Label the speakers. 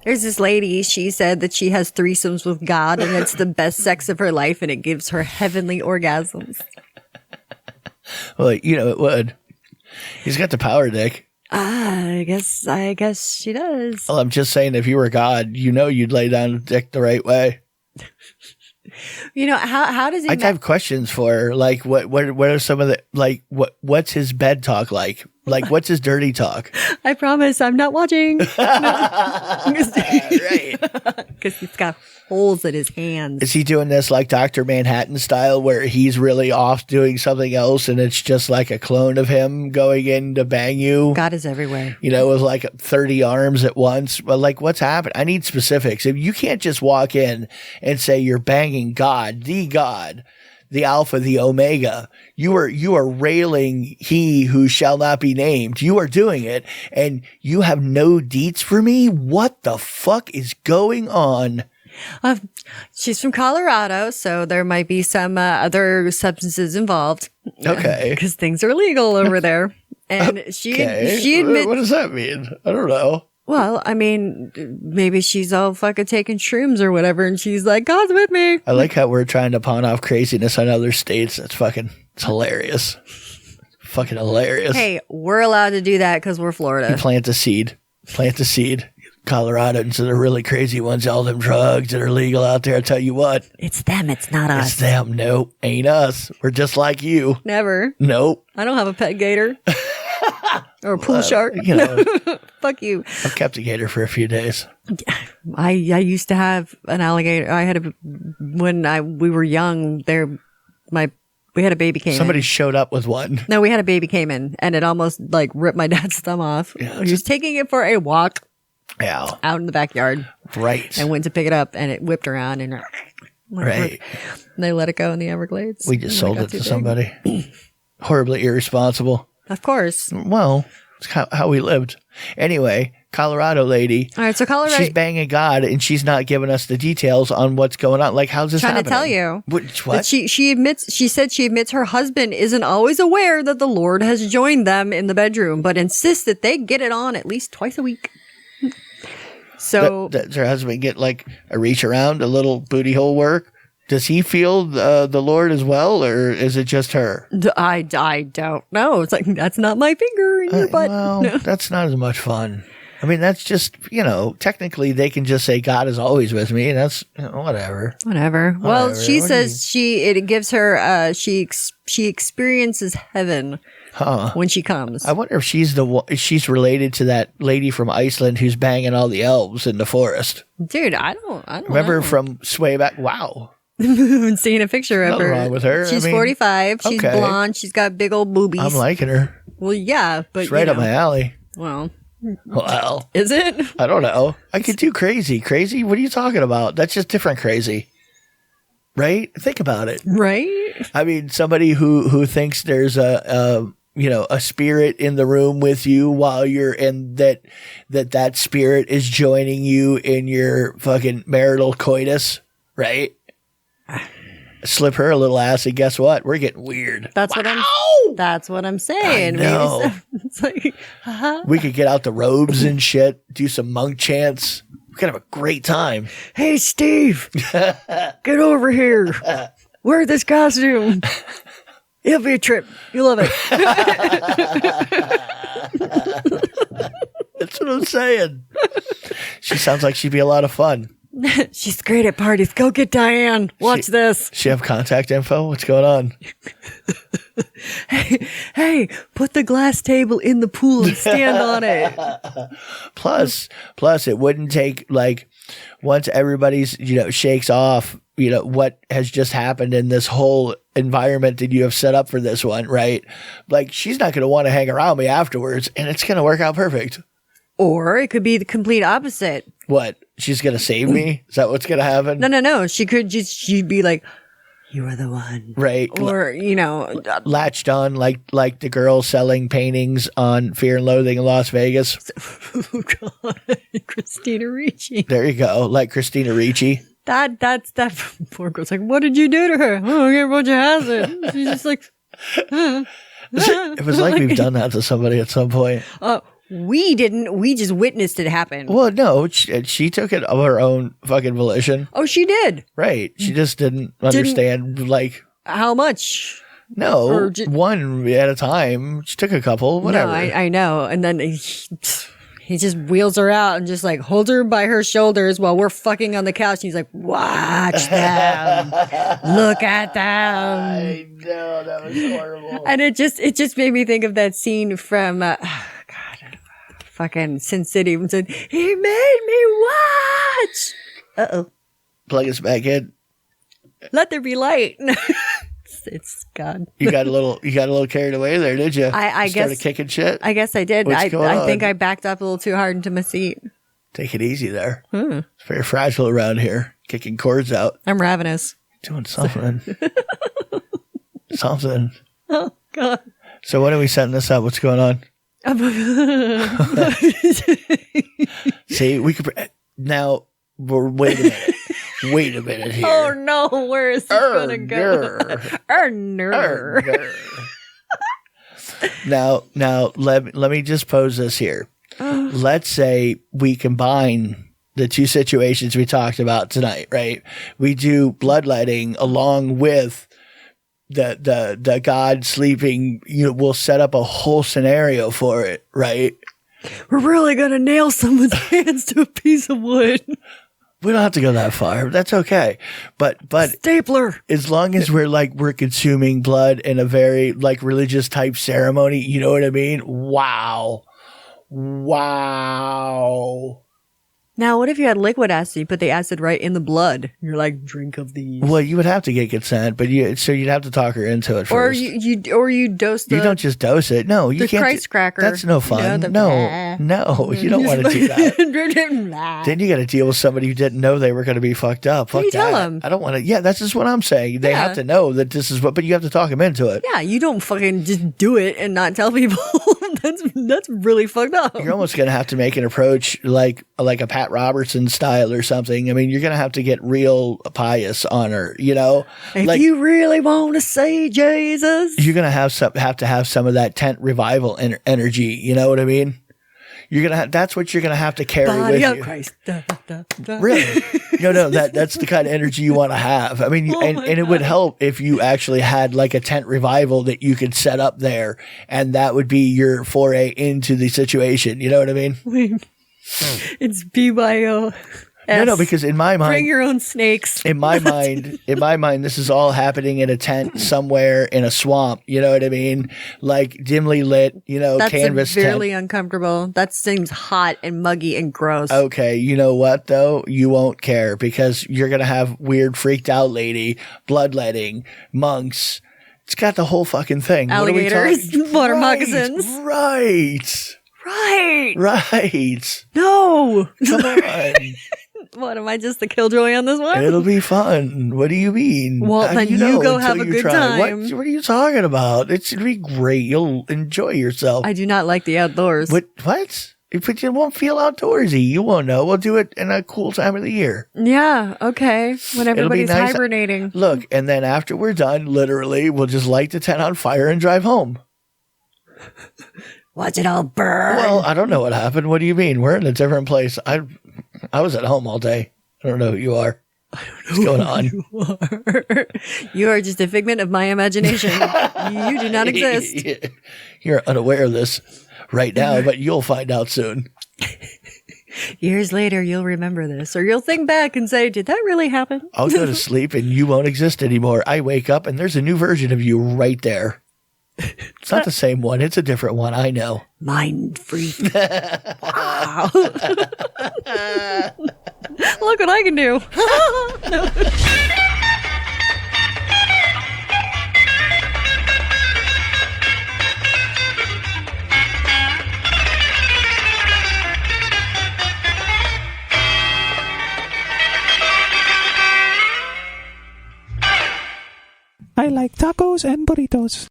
Speaker 1: There's this lady, she said that she has threesomes with God and it's the best sex of her life and it gives her heavenly orgasms.
Speaker 2: Well, you know it would. He's got the power dick.
Speaker 1: I guess she does.
Speaker 2: Well, I'm just saying, if you were God, you know you'd lay down the dick the right way.
Speaker 1: You know, how does he...
Speaker 2: I'd have questions for her. Like, what are some of the, like, what's his bed talk like? Like, what's his dirty talk?
Speaker 1: I promise I'm not watching.
Speaker 2: Right.
Speaker 1: Because he's got holes in his hands.
Speaker 2: Is he doing this like Dr. Manhattan style where he's really off doing something else and it's just like a clone of him going in to bang you?
Speaker 1: God is everywhere.
Speaker 2: You know, with like 30 arms at once. But like, what's happened? I need specifics. If you can't just walk in and say you're banging God, the Alpha, the Omega. You are railing he who shall not be named. You are doing it and you have no deets for me? What the fuck is going on?
Speaker 1: She's from Colorado, so there might be some other substances involved.
Speaker 2: Okay.
Speaker 1: Because things are legal over there. And she admits...
Speaker 2: What does that mean? I don't know.
Speaker 1: Well, I mean, maybe she's all fucking taking shrooms or whatever, and she's like, God's with me.
Speaker 2: I like how we're trying to pawn off craziness on other states. It's hilarious. Fucking hilarious.
Speaker 1: Hey, we're allowed to do that because we're Florida.
Speaker 2: You plant the seed. Coloradans are the really crazy ones. All them drugs that are legal out there. I tell you what.
Speaker 1: It's them. It's not us.
Speaker 2: It's them. Nope. Ain't us. We're just like you.
Speaker 1: Never.
Speaker 2: Nope.
Speaker 1: I don't have a pet gator. Or a pool shark.
Speaker 2: You know.
Speaker 1: Fuck you.
Speaker 2: I've kept a gator for a few days.
Speaker 1: I used to have an alligator. When we were young, we had a baby caiman.
Speaker 2: Somebody showed up with one.
Speaker 1: No, we had a baby caiman, and it almost like ripped my dad's thumb off.
Speaker 2: Yeah,
Speaker 1: He was taking it for a walk.
Speaker 2: Yeah.
Speaker 1: Out in the backyard.
Speaker 2: Right.
Speaker 1: And went to pick it up, and it whipped around and
Speaker 2: right.
Speaker 1: And they let it go in the Everglades.
Speaker 2: We just sold it to somebody. Horribly irresponsible.
Speaker 1: Of course.
Speaker 2: Well, it's how we lived. Anyway, Colorado lady.
Speaker 1: All right, so Colorado.
Speaker 2: She's banging God, and she's not giving us the details on what's going on. Like, how's this happening?
Speaker 1: Trying to tell you.
Speaker 2: What?
Speaker 1: She said she admits her husband isn't always aware that the Lord has joined them in the bedroom, but insists that they get it on at least twice a week. So
Speaker 2: does her husband get like a reach around, a little booty hole work? Does he feel the Lord as well, or is it just her?
Speaker 1: I don't know. It's like, that's not my finger in your butt.
Speaker 2: Well,
Speaker 1: no.
Speaker 2: That's not as much fun. I mean, that's just, technically they can just say God is always with me, and that's whatever.
Speaker 1: Whatever. Well, she says it gives her, she experiences heaven when she comes.
Speaker 2: I wonder if she's related to that lady from Iceland who's banging all the elves in the forest.
Speaker 1: Dude, I don't
Speaker 2: remember
Speaker 1: know.
Speaker 2: From way back. Wow.
Speaker 1: I've seen a picture of her.
Speaker 2: Nothing wrong with her.
Speaker 1: She's 45. She's blonde. She's got big old boobies.
Speaker 2: I'm liking her.
Speaker 1: Well, yeah, but
Speaker 2: it's right up my alley.
Speaker 1: Well,
Speaker 2: is
Speaker 1: it?
Speaker 2: I don't know. I could do crazy. Crazy? What are you talking about? That's just different crazy. Right? Think about it.
Speaker 1: Right?
Speaker 2: I mean, somebody who thinks there's a spirit in the room with you while you're in that spirit is joining you in your fucking marital coitus, right? Slip her a little ass, and guess what? We're getting weird.
Speaker 1: That's what I'm saying.
Speaker 2: I know.
Speaker 1: It's like,
Speaker 2: we could get out the robes and shit, do some monk chants. We could have a great time.
Speaker 1: Hey, Steve, get over here. Wear this costume. It'll be a trip. You'll love it.
Speaker 2: That's what I'm saying. She sounds like she'd be a lot of fun.
Speaker 1: She's great at parties. Go get Diane. Watch this.
Speaker 2: She have contact info? What's going on?
Speaker 1: Hey, put the glass table in the pool and stand on it.
Speaker 2: Plus, it wouldn't take, like, once everybody's, shakes off, what has just happened in this whole environment that you have set up for this one, right? Like, she's not going to want to hang around me afterwards, and it's going to work out perfect.
Speaker 1: Or it could be the complete opposite.
Speaker 2: What? She's going to save me? Is that what's going to happen?
Speaker 1: No. She'd be like, you are the one.
Speaker 2: Right.
Speaker 1: Or,
Speaker 2: latched on like the girl selling paintings on Fear and Loathing in Las Vegas.
Speaker 1: Oh, God. Christina Ricci.
Speaker 2: There you go. Like Christina Ricci.
Speaker 1: That's that poor girl's like, what did you do to her? Oh, I got a bunch of acid. She's just like,
Speaker 2: It was like we've done that to somebody at some point.
Speaker 1: We didn't. We just witnessed it happen.
Speaker 2: Well, no, she took it of her own fucking volition.
Speaker 1: Oh, she did.
Speaker 2: Right. She just didn't understand, like...
Speaker 1: How much?
Speaker 2: No, one at a time. She took a couple, whatever.
Speaker 1: No, I know. And then he just wheels her out and just like holds her by her shoulders while we're fucking on the couch. And he's like, watch them. Look at them.
Speaker 2: I know, that was horrible.
Speaker 1: And it just made me think of that scene from... fucking Sin City and said, he made me watch. Uh-oh.
Speaker 2: Plug us back in.
Speaker 1: Let there be light. it's God.
Speaker 2: You got a little carried away there, did you?
Speaker 1: I guess
Speaker 2: started kicking shit.
Speaker 1: I guess I did.
Speaker 2: What's going on?
Speaker 1: I think I backed up a little too hard into my seat.
Speaker 2: Take it easy there. It's very fragile around here. Kicking cords out.
Speaker 1: I'm ravenous.
Speaker 2: Doing something. Something.
Speaker 1: Oh God.
Speaker 2: So when are we setting this up? What's going on? See, we could now. Wait a minute. Wait a minute here.
Speaker 1: Oh no, where is this gonna go?
Speaker 2: Now, let me just pose this here. Let's say we combine the two situations we talked about tonight, right? We do bloodletting along with the God sleeping. We'll set up a whole scenario for it, right?
Speaker 1: We're really gonna nail someone's hands to a piece of wood.
Speaker 2: We don't have to go that far. That's okay. But
Speaker 1: stapler.
Speaker 2: As long as we're consuming blood in a very like religious type ceremony, you know what I mean? Wow.
Speaker 1: Now, what if you had liquid acid? You put the acid right in the blood. You're like, drink of these.
Speaker 2: Well, you would have to get consent, but you'd have to talk her into it first.
Speaker 1: Or you dose the...
Speaker 2: You don't just dose it. No, you can't.
Speaker 1: Christ cracker.
Speaker 2: That's no fun. No, you don't want to do that. Then you got to deal with somebody who didn't know they were going to be fucked up. Fuck
Speaker 1: you
Speaker 2: that.
Speaker 1: tell them.
Speaker 2: I don't want to. Yeah, that's just what I'm saying. They have to know that this is what, but you have to talk them into it.
Speaker 1: Yeah, you don't fucking just do it and not tell people. That's really fucked up.
Speaker 2: You're almost going to have to make an approach like a Pat Robertson style or something. I mean, you're going to have to get real pious on her,
Speaker 1: If you really want to say Jesus,
Speaker 2: you're going to have to have some of that tent revival energy. You know what I mean? You're going to that's what you're going to have to carry
Speaker 1: Body
Speaker 2: with
Speaker 1: of
Speaker 2: you.
Speaker 1: Christ.
Speaker 2: Really? No, that's the kind of energy you want to have. I mean, and it would help if you actually had like a tent revival that you could set up there, and that would be your foray into the situation. You know what I mean?
Speaker 1: It's BYO.
Speaker 2: No, because in my mind,
Speaker 1: bring your own snakes.
Speaker 2: In my mind, this is all happening in a tent somewhere in a swamp. You know what I mean? Like dimly lit,
Speaker 1: That's
Speaker 2: canvas
Speaker 1: severely
Speaker 2: tent.
Speaker 1: uncomfortable. That seems hot and muggy and gross.
Speaker 2: Okay, you know what though? You won't care because you're gonna have weird, freaked out lady, bloodletting, monks. It's got the whole fucking thing.
Speaker 1: Alligators, water moccasins.
Speaker 2: Right.
Speaker 1: No.
Speaker 2: Come on.
Speaker 1: What, am I just the killjoy on this one?
Speaker 2: It'll be fun. What do you mean?
Speaker 1: Well, then you go have a good time.
Speaker 2: What are you talking about? It should be great. You'll enjoy yourself.
Speaker 1: I do not like the outdoors.
Speaker 2: What? But you won't feel outdoorsy. You won't know. We'll do it in a cool time of the year.
Speaker 1: Yeah, okay. When everybody's
Speaker 2: nice.
Speaker 1: hibernating.
Speaker 2: Look, and then after we're done, literally, we'll just light the tent on fire and drive home.
Speaker 1: Watch it all burn.
Speaker 2: Well, I don't know what happened. What do you mean? We're in a different place. I was at home all day. I don't know who you are. What's going on?
Speaker 1: You are just a figment of my imagination. You do not exist.
Speaker 2: You're unaware of this right now, but you'll find out soon.
Speaker 1: Years later, you'll remember this, or you'll think back and say, did that really happen?
Speaker 2: I'll go to sleep and you won't exist anymore. I wake up and there's a new version of you right there. It's not the same one. It's a different one. I know.
Speaker 1: Mind freak. Wow. Look what I can do.
Speaker 3: I like tacos and burritos.